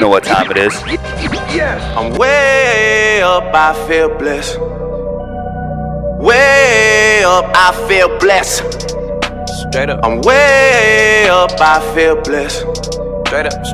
know what time it is. I'm way up, I feel blessed. Way up, I feel blessed. Straight up. I'm way up, I feel blessed.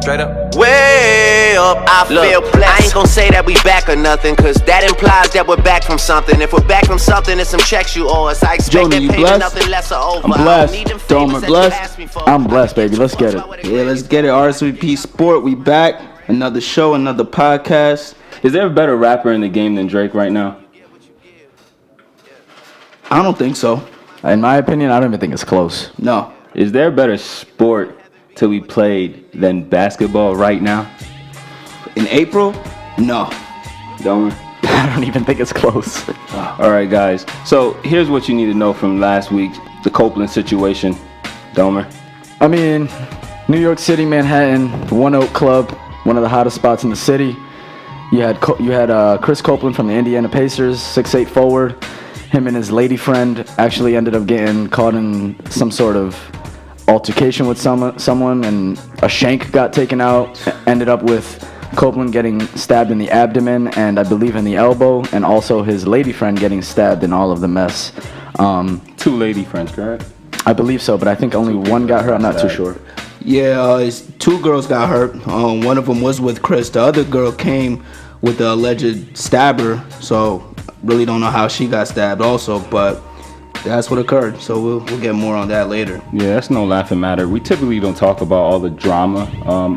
Straight up. Way up, I feel blessed. I ain't gon' say that we back or nothing, cause that implies that we're back from something. If we're back from something, it's some checks you owe us. I expect that payment, nothing less or over. I'm blessed. Domer blessed. I'm blessed, baby. Let's get it. Yeah, let's get it. RSVP Sport, we back. Another show, another podcast. Is there a better rapper in the game than Drake right now? I don't think so. In my opinion, I don't even think it's close. No. Is there a better sport to be played than basketball right now? In April? No. Domer? I don't even think it's close. All right, guys. So here's what you need to know from last week, the Copeland situation. Domer? I mean, New York City, Manhattan, One Oak Club, one of the hottest spots in the city. You had Chris Copeland from the Indiana Pacers, 6'8" forward. Him and his lady friend actually ended up getting caught in some sort of altercation with someone, and a shank got taken out. Ended up with Copeland getting stabbed in the abdomen and I believe in the elbow, and also his lady friend getting stabbed in all of the mess. Two lady friends, correct? I believe so, but I think only one got hurt. I'm not too sure. Yeah, two girls got hurt. One of them was with Chris. The other girl came with the alleged stabber, so really don't know how she got stabbed also, but that's what occurred. So we'll get more on that later. Yeah, that's no laughing matter. We typically don't talk about all the drama,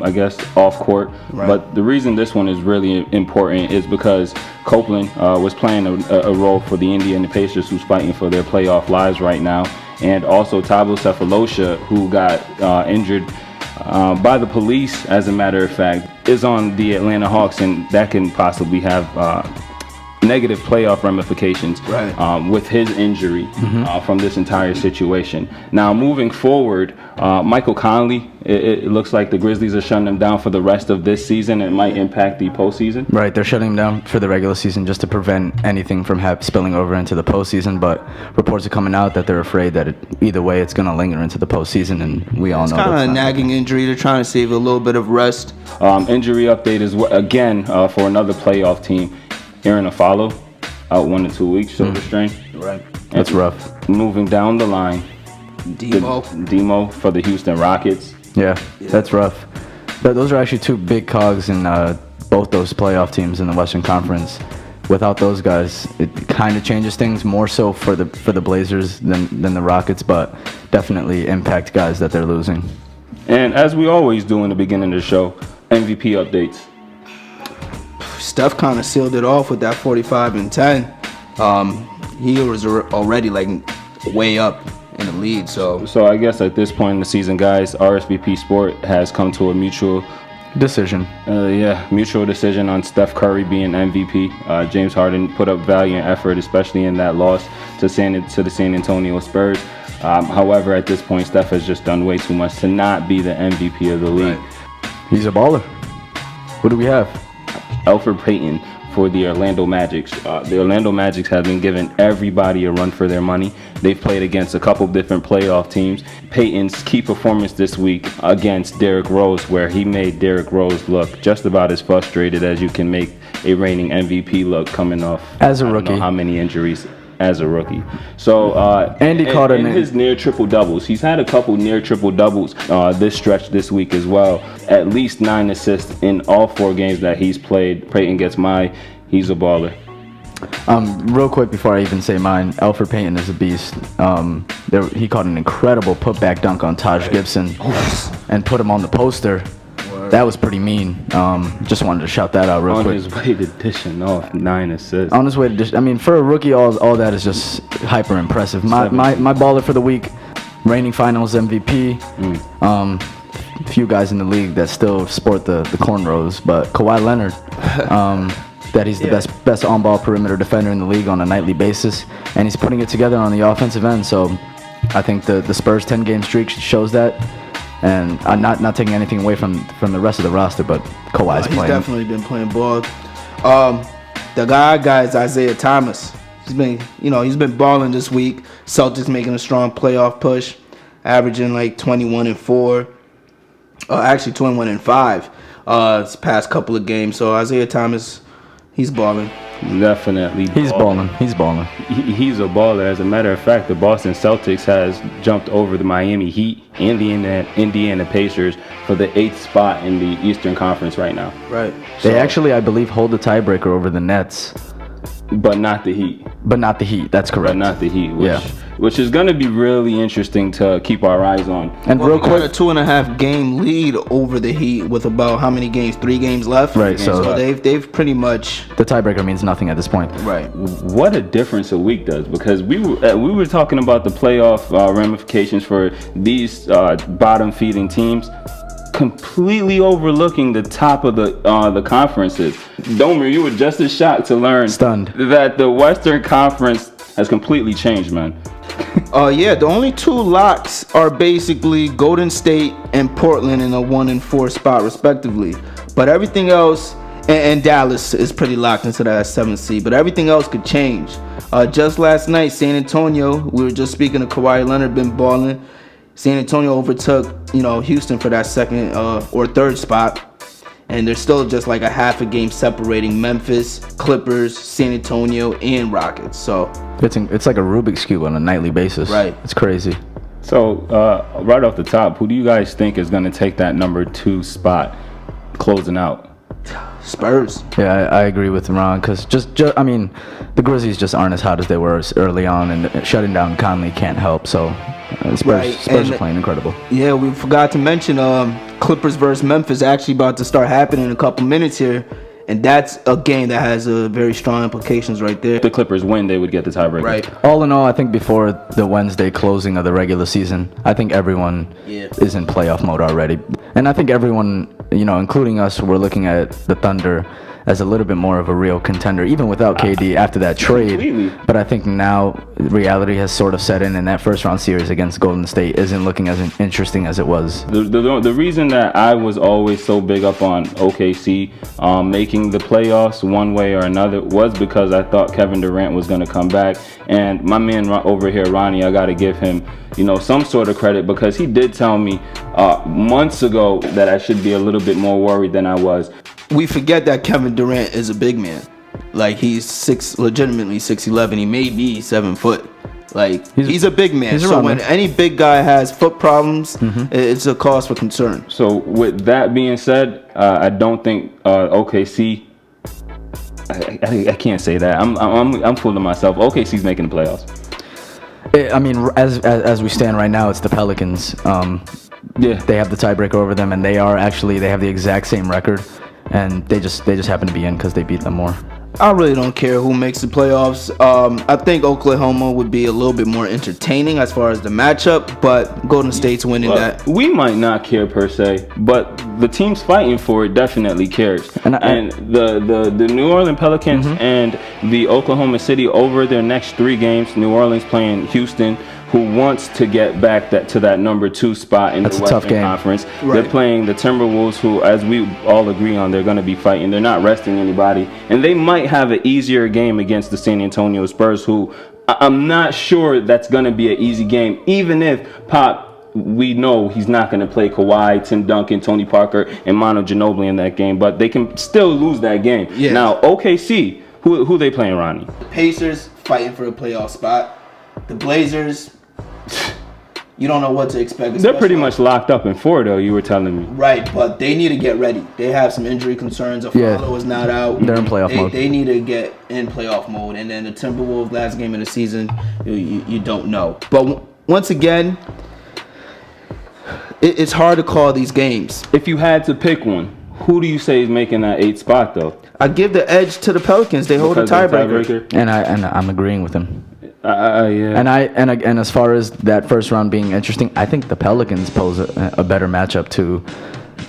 I guess, off court. Right. But the reason this one is really important is because Copeland was playing a role for the Indiana Pacers, who's fighting for their playoff lives right now. And also Thabo Sefolosha, who got injured by the police, as a matter of fact, is on the Atlanta Hawks, and that can possibly have negative playoff ramifications with his injury from this entire situation. Now, moving forward, Michael Conley, it looks like the Grizzlies are shutting him down for the rest of this season. It might impact the postseason. Right, they're shutting him down for the regular season just to prevent anything from spilling over into the postseason, but reports are coming out that they're afraid that either way it's going to linger into the postseason, and we all know it's kind of a nagging injury. They're trying to save a little bit of rest. Injury update is, again, for another playoff team. Aaron Afalo, out 1 to 2 weeks, shoulder strain. Right. That's rough. Moving down the line, Demo for the Houston Rockets. Yeah, that's rough. Those are actually two big cogs in both those playoff teams in the Western Conference. Without those guys, it kind of changes things more so for the Blazers than the Rockets, but definitely impact guys that they're losing. And as we always do in the beginning of the show, MVP updates. Steph kind of sealed it off with that 45 and 10. He was already like way up in the lead. So I guess at this point in the season, guys, RSVP Sport has come to a mutual decision. Mutual decision on Steph Curry being MVP. James Harden put up valiant effort, especially in that loss to the San Antonio Spurs. However, at this point, Steph has just done way too much to not be the MVP of the league. He's a baller. What do we have? Elfrid Payton for the Orlando Magic. The Orlando Magic have been giving everybody a run for their money. They've played against a couple different playoff teams. Payton's key performance this week against Derrick Rose, where he made Derrick Rose look just about as frustrated as you can make a reigning MVP look coming off as a rookie. I don't know how many injuries as a rookie. So Andy caught in his near triple doubles. He's had a couple near triple doubles this stretch this week as well. At least 9 assists in all 4 games that he's played. Payton gets he's a baller. Real quick before I even say mine, Elfrid Payton is a beast. He caught an incredible putback dunk on Taj Gibson and put him on the poster. That was pretty mean. Just wanted to shout that out real quick. On his way to dishing off 9 assists. On his way to dish. I mean, for a rookie, all that is just hyper impressive. My baller for the week, reigning Finals MVP. Few guys in the league that still sport the cornrows, but Kawhi Leonard. That he's the best on-ball perimeter defender in the league on a nightly basis, and he's putting it together on the offensive end. So I think the Spurs 10-game streak shows that. And I'm not taking anything away from the rest of the roster, but Kawhi's playing. He's definitely been playing ball. The guy is Isaiah Thomas. He's been balling this week. Celtics making a strong playoff push, averaging like 21 and 4. Actually 21 and 5. this past couple of games. So Isaiah Thomas, he's balling. Definitely. He's balling. He's balling. He's a baller. As a matter of fact, the Boston Celtics has jumped over the Miami Heat and the Indiana Pacers for the 8th spot in the Eastern Conference right now. Right. They actually, I believe, hold the tiebreaker over the Nets. But not the Heat. But not the Heat. That's correct. But not the Heat. Yeah. Which is going to be really interesting to keep our eyes on. And Well, real we got quick, a 2.5 game lead over the Heat with about how many games? 3 games left. Right, so- So they've pretty much the tiebreaker means nothing at this point. right. What a difference a week does, because we were talking about the playoff ramifications for these bottom feeding teams, completely overlooking the top of the conferences. Domer, you were just as shocked to learn Stunned. that the Western Conference has completely changed, man. Yeah, the only 2 locks are basically Golden State and Portland in a 1 and 4 spot respectively. But everything else, and Dallas is pretty locked into that 7th seed. But everything else could change. Just last night, San Antonio, we were just speaking to Kawhi Leonard, been balling. San Antonio overtook, Houston for that 2nd or 3rd spot. And there's still just like a half a game separating Memphis, Clippers, San Antonio, and Rockets. So It's like a Rubik's Cube on a nightly basis. Right. It's crazy. So right off the top, who do you guys think is going to take that number 2 spot closing out? Spurs. Yeah, I agree with Ron, because I mean, the Grizzlies just aren't as hot as they were early on, and shutting down Conley can't help. So Spurs Right, are playing incredible. Yeah, we forgot to mention Clippers versus Memphis actually about to start happening in a couple minutes here. And that's a game that has very strong implications right there. If the Clippers win, they would get the tiebreaker. Right. All in all, I think before the Wednesday closing of the regular season, I think everyone is in playoff mode already. And I think everyone, including us, we're looking at the Thunder as a little bit more of a real contender, even without KD after that trade. Completely. But I think now reality has sort of set in, and that first round series against Golden State isn't looking as interesting as it was. The reason that I was always so big up on OKC making the playoffs one way or another was because I thought Kevin Durant was going to come back. And my man over here, Ronnie, I got to give him, some sort of credit, because he did tell me months ago that I should be a little bit more worried than I was. We forget that Kevin Durant is a big man. Like, he's legitimately 6'11". He may be 7 foot. Like, he's a big man. he's So around when there. any big guy has foot problems, it's a cause for concern. So with that being said, I don't think OKC. I can't say that. I'm fooling myself. OKC's making the playoffs. I mean, as we stand right now, it's the Pelicans. Yeah. They have the tiebreaker over them, and they have the exact same record, and they just happen to be in because they beat them more. I really don't care who makes the playoffs. I think Oklahoma would be a little bit more entertaining as far as the matchup, but Golden State's winning that. We might not care per se, but the teams fighting for it definitely cares. And the New Orleans Pelicans and the Oklahoma City over their next 3 games, New Orleans playing Houston, who wants to get back to that number 2 spot in That's the a tough Western game. Conference. Right. They're playing the Timberwolves, who, as we all agree on, they're going to be fighting. They're not resting anybody. And they might have an easier game against the San Antonio Spurs, who I'm not sure that's going to be an easy game, even if we know he's not going to play Kawhi, Tim Duncan, Tony Parker, and Manu Ginobili in that game, but they can still lose that game. Yeah. Now, OKC, who they playing, Ronnie? The Pacers fighting for a playoff spot. The Blazers, you don't know what to expect. They're pretty especially- much locked up in 4, though, you were telling me. Right, but they need to get ready. They have some injury concerns. Afalo is not out. They're in playoff mode. They need to get in playoff mode. And then the Timberwolves last game of the season, you don't know. But once again, it's hard to call these games. If you had to pick one, who do you say is making that 8th spot, though? I give the edge to the Pelicans. They hold a Because of the tiebreaker. And I'm agreeing with him. Yeah. And as far as that first round being interesting, I think the Pelicans pose a better matchup to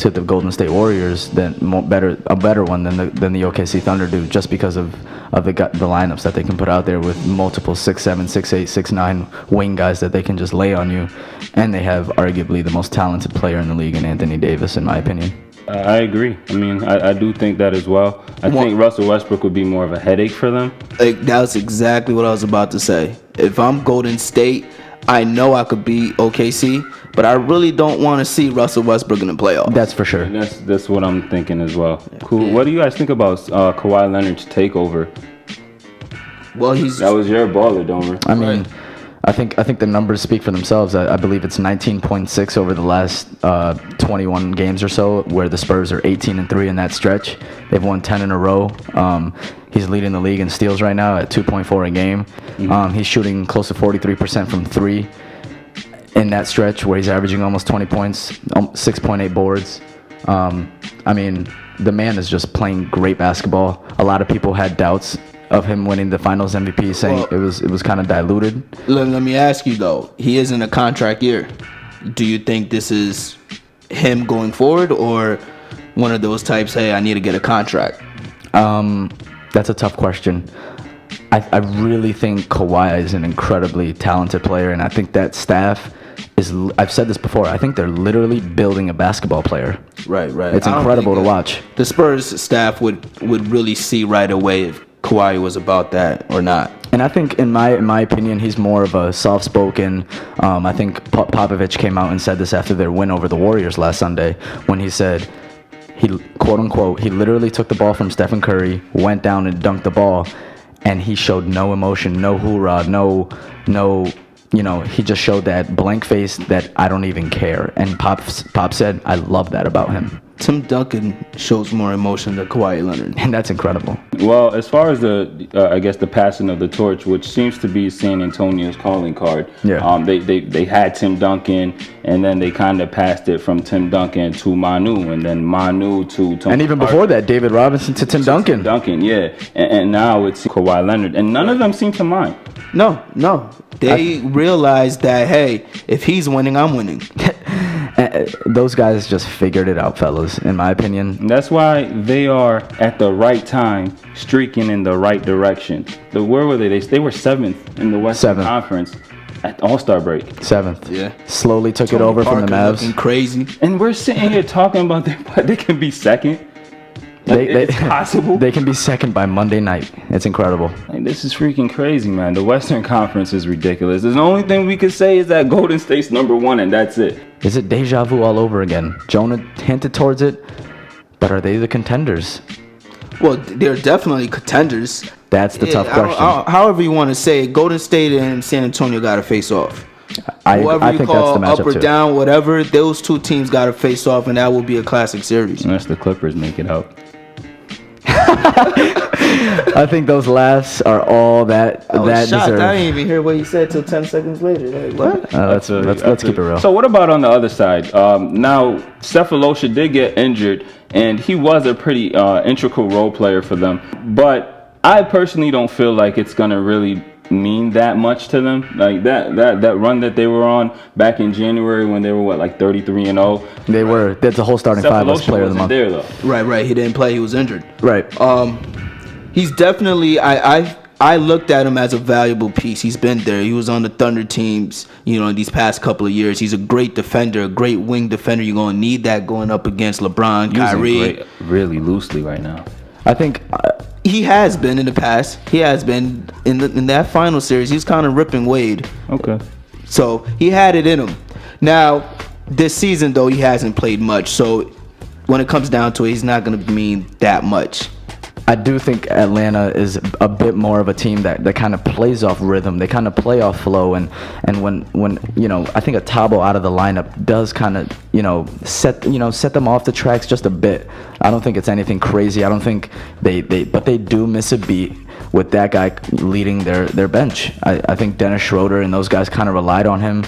the Golden State Warriors a better one than the OKC Thunder do, just because of the lineups that they can put out there with multiple 6'7", 6'8", 6'9" wing guys that they can just lay on you, and they have arguably the most talented player in the league in Anthony Davis, in my opinion. I agree. I mean, I do think that as well. I think Russell Westbrook would be more of a headache for them. Like, that's exactly what I was about to say. If I'm Golden State, I know I could beat OKC, but I really don't want to see Russell Westbrook in the playoffs. That's for sure. And that's what I'm thinking as well. Cool. What do you guys think about Kawhi Leonard's takeover? Well, that was your baller, Domer. I mean, I think the numbers speak for themselves. I believe it's 19.6 over the last 21 games or so, where the Spurs are 18-3 in that stretch. They've won 10 in a row. He's leading the league in steals right now at 2.4 a game. He's shooting close to 43% from 3 in that stretch, where he's averaging almost 20 points, 6.8 boards. I mean, the man is just playing great basketball. A lot of people had doubts of him winning the Finals MVP, saying it was kind of diluted. Let me ask you though, he is in a contract year. Do you think this is him going forward, or one of those types, hey, I need to get a contract? That's a tough question. I really think Kawhi is an incredibly talented player, and I think that staff is, I've said this before, I think they're literally building a basketball player. Right. It's incredible to watch. The Spurs staff would really see right away if Kawhi was about that or not. And I think, in my opinion, he's more of a soft-spoken. I think Popovich came out and said this after their win over the Warriors last Sunday, when he said, he quote unquote, he literally took the ball from Stephen Curry, went down and dunked the ball, and he showed no emotion, no hoorah, no, he just showed that blank face that I don't even care. And Pop said, I love that about him. Tim Duncan shows more emotion than Kawhi Leonard. And that's incredible. Well, as far as the passing of the torch, which seems to be San Antonio's calling card. Yeah. They had Tim Duncan, and then they kind of passed it from Tim Duncan to Manu, and then Manu to Tony. And even Parker. before that, David Robinson to Tim Duncan. Yeah. And now it's Kawhi Leonard, and none of them seem to mind. No. They realized that, hey, if he's winning, I'm winning. Those guys just figured it out, fellas, in my opinion. And that's why they are at the right time, streaking in the right direction. Where were they? They were 7th in the Western Conference at All-Star break. 7th. Yeah. Slowly took Tony it over Parker from the Mavs. Looking crazy. And we're sitting here talking about they can be second. It's possible. They can be second by Monday night. It's incredible. Like, this is freaking crazy, man. The Western Conference is ridiculous. The only thing we could say is that Golden State's number 1, and that's it. Is it deja vu all over again? Jonah hinted towards it, but are they the contenders? Well, they're definitely contenders. That's the tough question. However you want to say it, Golden State and San Antonio got to face off. I think that's the matchup up or too. down, whatever, those two teams got to face off, and that will be a classic series. Unless the Clippers make it out. I think those laughs are all that Shocked. deserve. I didn't even hear what you said till 10 seconds later. Like, what? Let's keep it real. So what about on the other side? Now, Cephalosha did get injured, and he was a pretty integral role player for them. But I personally don't feel like it's going to really mean that much to them. Like that run that they were on back in January when they were 33-0. They were. That's the whole starting five was player of the month. There, though. Right. He didn't play. He was injured. Right. He's definitely. I looked at him as a valuable piece. He's been there. He was on the Thunder teams, in these past couple of years. He's a great defender, a great wing defender. You're gonna need that going up against LeBron, Kyrie. Really loosely right now. I think. He has been in the past. He has been in that final series. He's kind of ripping Wade. Okay. So he had it in him. Now, this season though, he hasn't played much. So when it comes down to it, he's not going to mean that much. I do think Atlanta is a bit more of a team that kind of plays off rhythm. They kind of play off flow, and when I think a Tabo out of the lineup does kind of set them off the tracks just a bit. I don't think it's anything crazy. I don't think they do miss a beat with that guy leading their bench. I think Dennis Schroeder and those guys kind of relied on him.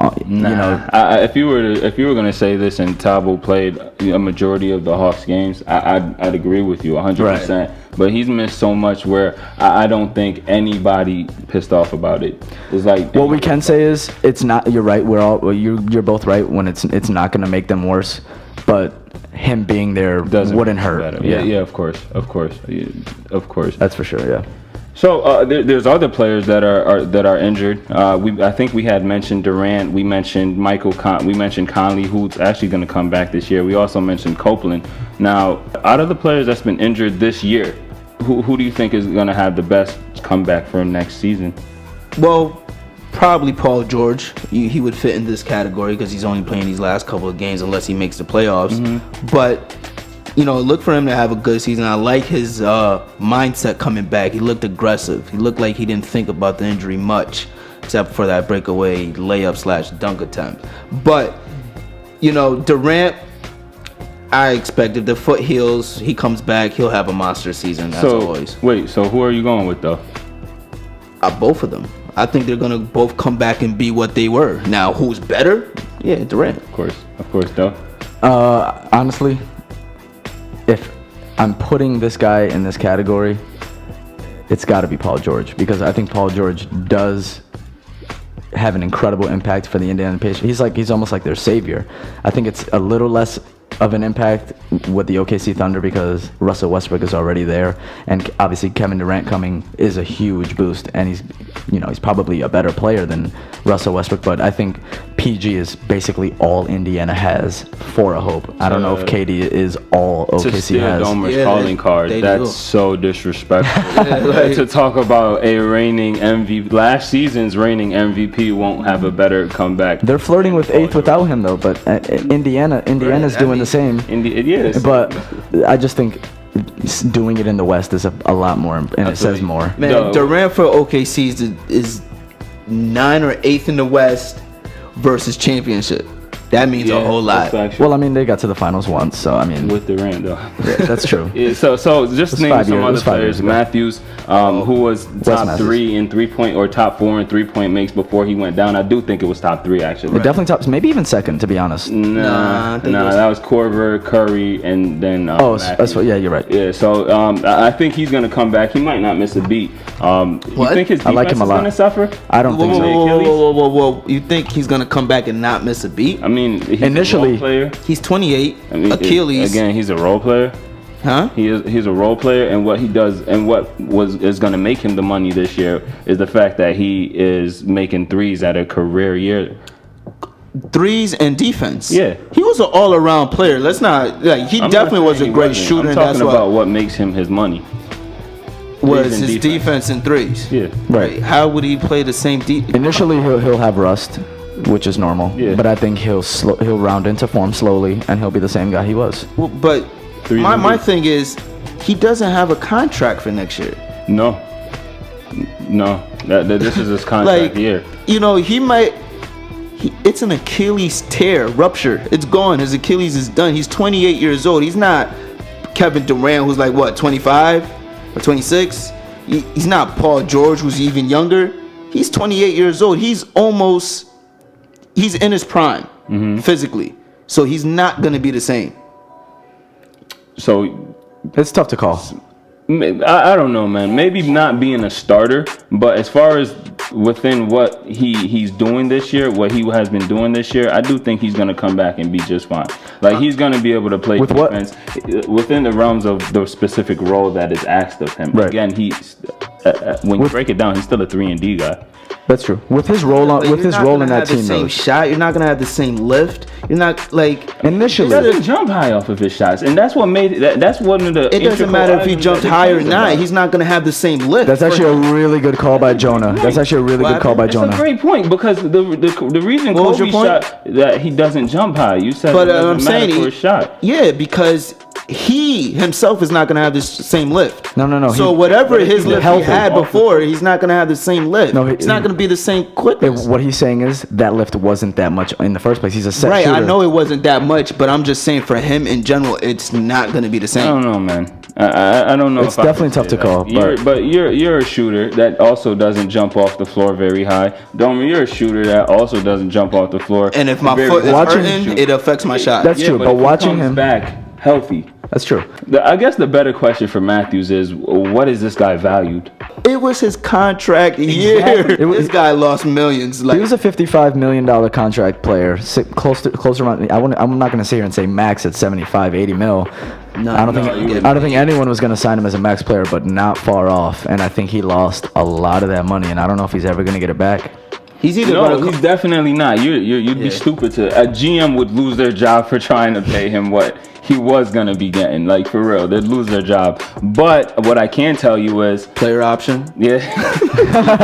If you were gonna say this and Tabo played a majority of the Hawks games, I'd agree with you 100%. Right. But he's missed so much where I don't think anybody pissed off about it. It's like what we can say is it's not. You're right. You're both right when it's not gonna make them worse, but him being there wouldn't hurt. Yeah, of course. That's for sure. Yeah. So there's other players that are injured. I think we had mentioned Durant. We mentioned we mentioned Conley, who's actually going to come back this year. We also mentioned Copeland. Now, out of the players that's been injured this year, who do you think is going to have the best comeback for next season? Well, probably Paul George. He would fit in this category because he's only playing these last couple of games unless he makes the playoffs. But look for him to have a good season. I like his mindset coming back. He looked aggressive. He looked like he didn't think about the injury much, except for that breakaway layup/dunk attempt. But Durant, I expect if the foot heals, he comes back, he'll have a monster season as always. Wait, so who are you going with though? Both of them. I think they're gonna both come back and be what they were. Now, who's better? Yeah, Durant. Of course, though. Honestly, if I'm putting this guy in this category, it's got to be Paul George, because I think Paul George does have an incredible impact for the Indiana Pacers. He's almost like their savior. I think it's a little less of an impact with the OKC Thunder because Russell Westbrook is already there, and obviously Kevin Durant coming is a huge boost, and he's probably a better player than Russell Westbrook, but I think PG is basically all Indiana has for a hope. I don't know if KD is all OKC has. Domer's calling card. That's so disrespectful. To talk about a reigning MVP, last season's reigning MVP won't have a better comeback. They're flirting with eighth without him though, but Indiana's doing the same. Yes. But I just think doing it in the West is a lot more, and it says more. Man, Durant for OKC is 9th or 8th in the West versus championship. That means a whole lot. Well, I mean, they got to the finals once, so I mean, with Durant though. Yeah, that's true. So just name some other players. Matthews, who was top 3 in 3-point or top 4 in 3-point makes before he went down. I do think it was top 3 actually. Definitely top, maybe even second, to be honest. Nah, that was Korver, Curry, and then. That's what. Yeah, you're right. Yeah, so I think he's gonna come back. He might not miss a beat. You think his defense is gonna suffer? I don't think so. Whoa! You think he's gonna come back and not miss a beat? I mean, he's initially, a role player. He's 28. Achilles. Again, he's a role player. Huh? He's a role player, and what he does, and what is going to make him the money this year is the fact that he is making threes at a career year. Threes and defense. Yeah, he was an all-around player. Let's not he definitely was a great shooter. I'm talking about what makes him his money. Was his defense and threes. Yeah, right. How would he play the same Initially, he'll have rust, which is normal. Yeah. But I think he'll round into form slowly, and he'll be the same guy he was. Well, but my thing is, he doesn't have a contract for next year. No. This is his contract year. He might. It's an Achilles tear, rupture. It's gone. His Achilles is done. He's 28 years old. He's not Kevin Durant, who's like what, 25 or 26. He's not Paul George, who's even younger. He's 28 years old. He's in his prime physically, so he's not going to be the same. So it's tough to call. I don't know, man. Maybe not being a starter, but as far as within what he's doing this year, what he has been doing this year, I do think he's going to come back and be just fine. Like, he's going to be able to play with defense within the realms of the specific role that is asked of him. Right. Again, when you break it down, he's still a 3-and-D guy. That's true. With his role in that team, you're not gonna have the same shot. You're not gonna have the same lift. You're not initially. He doesn't jump high off of his shots, and that's what made that's one of the. It doesn't matter if he jumped high or not. He's not gonna have the same lift. That's actually a really good call by Jonah. That's actually a really good call by Jonah. That's a great point, because the reason Kobe shot that he doesn't jump high. You said, but I'm saying for a shot. Yeah, because he himself is not going to have the same lift. No. So whatever his lift he had before, he's not going to have the same lift. No, it's not going to be the same quickness. What he's saying is that lift wasn't that much in the first place. He's a set shooter. I know it wasn't that much, but I'm just saying for him in general, it's not going to be the same. I don't know, man. I don't know. It's definitely tough to call. But you're a shooter that also doesn't jump off the floor very high. Domer, you're a shooter that also doesn't jump off the floor. And if my foot is hurting, it affects my shot. That's true. But watching him back healthy. That's true. I guess the better question for Matthews is, what is this guy valued? It was his contract year. This guy lost millions. He was a $55 million contract player, close around. I'm not going to sit here and say max at 75, 80 mil. I don't think anyone was going to sign him as a max player, but not far off. And I think he lost a lot of that money, and I don't know if he's ever going to get it back. He's either No, he's definitely not. You'd be stupid to. A GM would lose their job for trying to pay him what he was gonna be getting. Like, for real, they'd lose their job. But what I can tell you is, player option. yeah,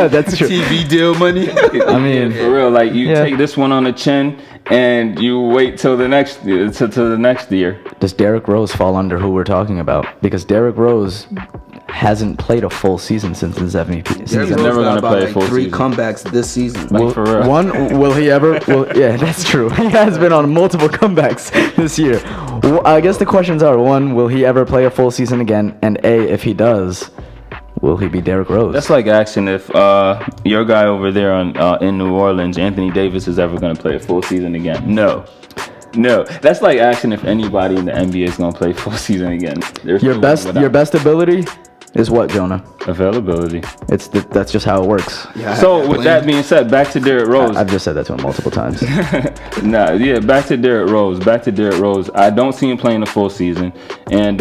That's true. TV deal money. I mean, for real, like you take this one on the chin and you wait till the next to the next year. does Derrick Rose fall under who we're talking about? Because Derrick Rose hasn't played a full season since his MVP. He's never gonna play a full three season. comebacks this season. Like, for real. One, will he ever? Yeah, that's true. He has been on multiple comebacks this year. I guess the questions are: one, will he ever play a full season again? And if he does, will he be Derrick Rose? That's like asking if your guy over there in New Orleans, Anthony Davis, is ever gonna play a full season again. No, that's like asking if anybody in the NBA is gonna play full season again. There's your no best, one without your best ability is what, Jonah? availability. That's just how it works. Yeah, So with that being said, back to Derrick Rose. I've just said that to him multiple times. Back to Derrick Rose. I don't see him playing a full season. And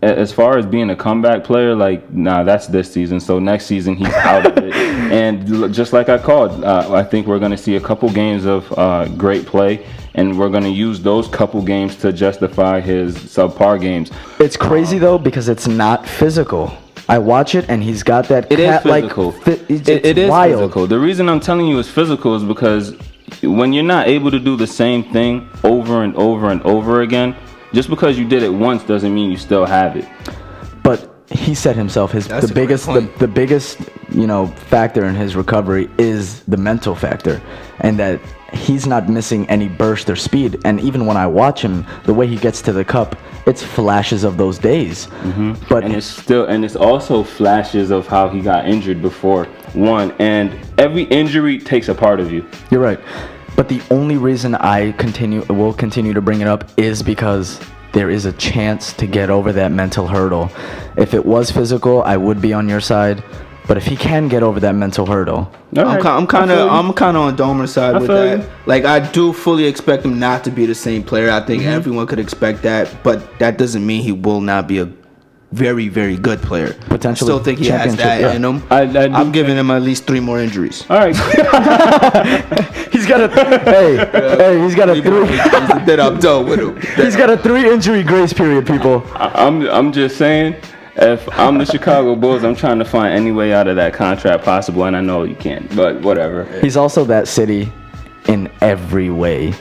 as far as being a comeback player, that's this season. So next season he's out of it. And just like I called, I think we're going to see a couple games of great play. And we're going to use those couple games to justify his subpar games. It's crazy though because it's not physical. I watch it and he's got that It is cat-like physical. It's It is wild. physical. The reason I'm telling you it's physical is because when you're not able to do the same thing over and over and over again, just because you did it once doesn't mean you still have it. But he said himself That's the a great biggest point. the biggest factor in his recovery is the mental factor, and that he's not missing any burst or speed. And even when I watch him, the way he gets to the cup, it's flashes of those days. But And it's also flashes of how he got injured before. And every injury takes a part of you. you're right. But the only reason I will continue to bring it up is because there is a chance to get over that mental hurdle. If it was physical, I would be on your side. But if he can get over that mental hurdle, I'm kind of on Domer's side with feel that. you. Like, I do fully expect him not to be the same player. I think everyone could expect that, but that doesn't mean he will not be a very, very good player. Potentially Still think he has championship, that yeah. in him. I do I'm giving him at least 3 more injuries. All right. he's got he's got a three. Then I'm done with him. He's got a 3 injury grace period, people. I'm just saying, if I'm the Chicago Bulls, I'm trying to find any way out of that contract possible, and I know you can't, but whatever. He's also that city in every way.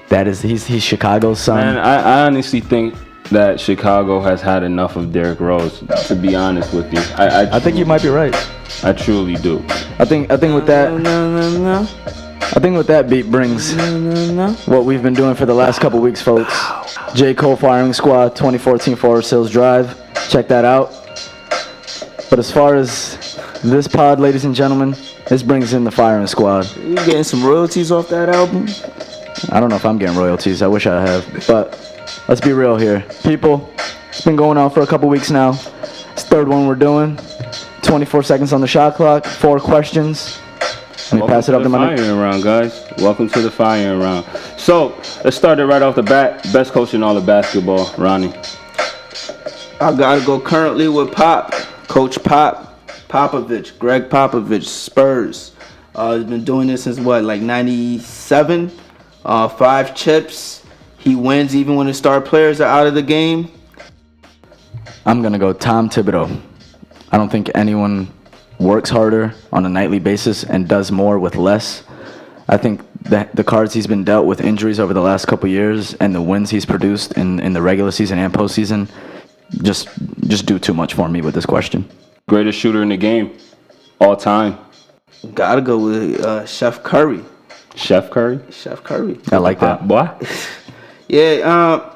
He's Chicago's son. And I honestly think that Chicago has had enough of Derrick Rose, to be honest with you. I think you might be right. I truly do. I think with that I think with that beat brings what we've been doing for the last couple weeks, folks. J. Cole Firing Squad 2014 Forest Hills Drive. Check that out. But as far as this pod, ladies and gentlemen, this brings in the Firing Squad. You getting some royalties off that album? I don't know if I'm getting royalties. I wish I have. But let's be real here. People, it's been going on for a couple weeks now. It's the 3rd one we're doing. 24 seconds on the shot clock. 4 questions. Let me pass it up to my firing round, guys. Welcome to the firing round. So let's start it right off the bat. Best coach in all of basketball, Ronnie. I gotta go currently with Coach Popovich, Greg Popovich, Spurs. He's been doing this since like 97. 5 chips. He wins even when the star players are out of the game. I'm going to go Tom Thibodeau. I don't think anyone works harder on a nightly basis and does more with less. I think that the cards he's been dealt with injuries over the last couple years and the wins he's produced in the regular season and postseason just do too much for me with this question. Greatest shooter in the game, all time. Gotta go with Chef Curry. Chef Curry. Chef Curry. I like that. Boy. Yeah,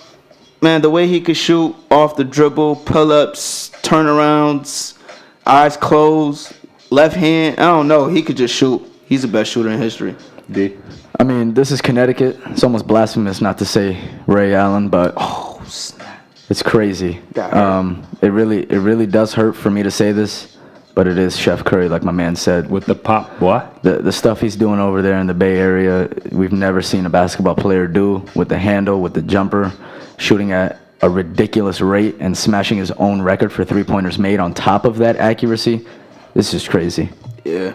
man, the way he could shoot off the dribble, pull-ups, turnarounds, eyes closed, left hand. I don't know. He could just shoot. He's the best shooter in history. D. I mean, this is Connecticut. It's almost blasphemous not to say Ray Allen, but Oh, snap. it's crazy. That hurt. It really does hurt for me to say this, but it is Chef Curry, like my man said. With the pop, boy. The stuff he's doing over there in the Bay Area, we've never seen a basketball player do with the handle, with the jumper, shooting at a ridiculous rate and smashing his own record for 3-pointers made on top of that accuracy. This is crazy. Yeah.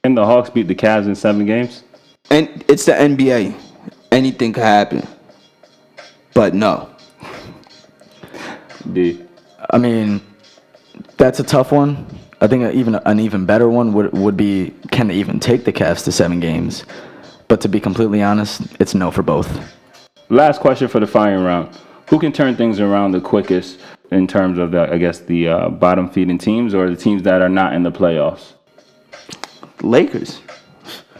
Can the Hawks beat the Cavs in 7 games? And it's the NBA. Anything could happen. But no. D. I mean, that's a tough one. I think an even better one would be, can they even take the Cavs to 7 games? But to be completely honest, it's no for both. Last question for the firing round. Who can turn things around the quickest in terms of, the bottom feeding teams or the teams that are not in the playoffs? Lakers.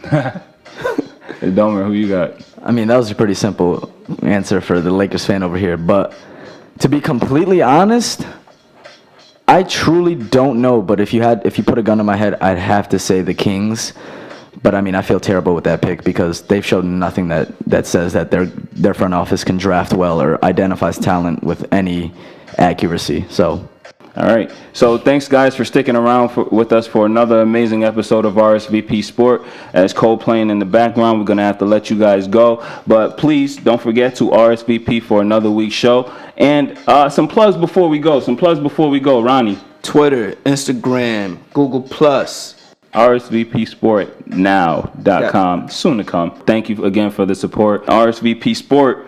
Domer, who you got? I mean, that was a pretty simple answer for the Lakers fan over here. But to be completely honest, I truly don't know. But if you put a gun to my head, I'd have to say the Kings. But I mean, I feel terrible with that pick because they've shown nothing that says that their front office can draft well or identifies talent with any accuracy. So. All right. So thanks, guys, for sticking around with us for another amazing episode of RSVP Sport. As Cole playing in the background, we're going to have to let you guys go. But please don't forget to RSVP for another week's show. And some plugs before we go. Ronnie. Twitter, Instagram, Google+. RSVPSportNow.com. Yeah. Soon to come. Thank you again for the support. RSVP Sport.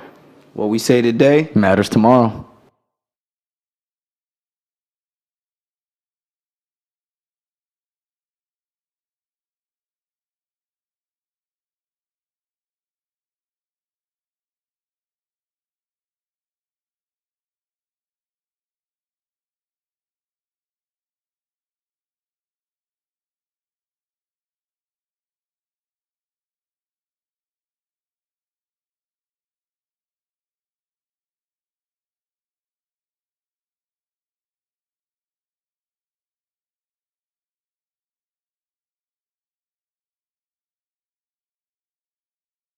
What we say today Matters tomorrow.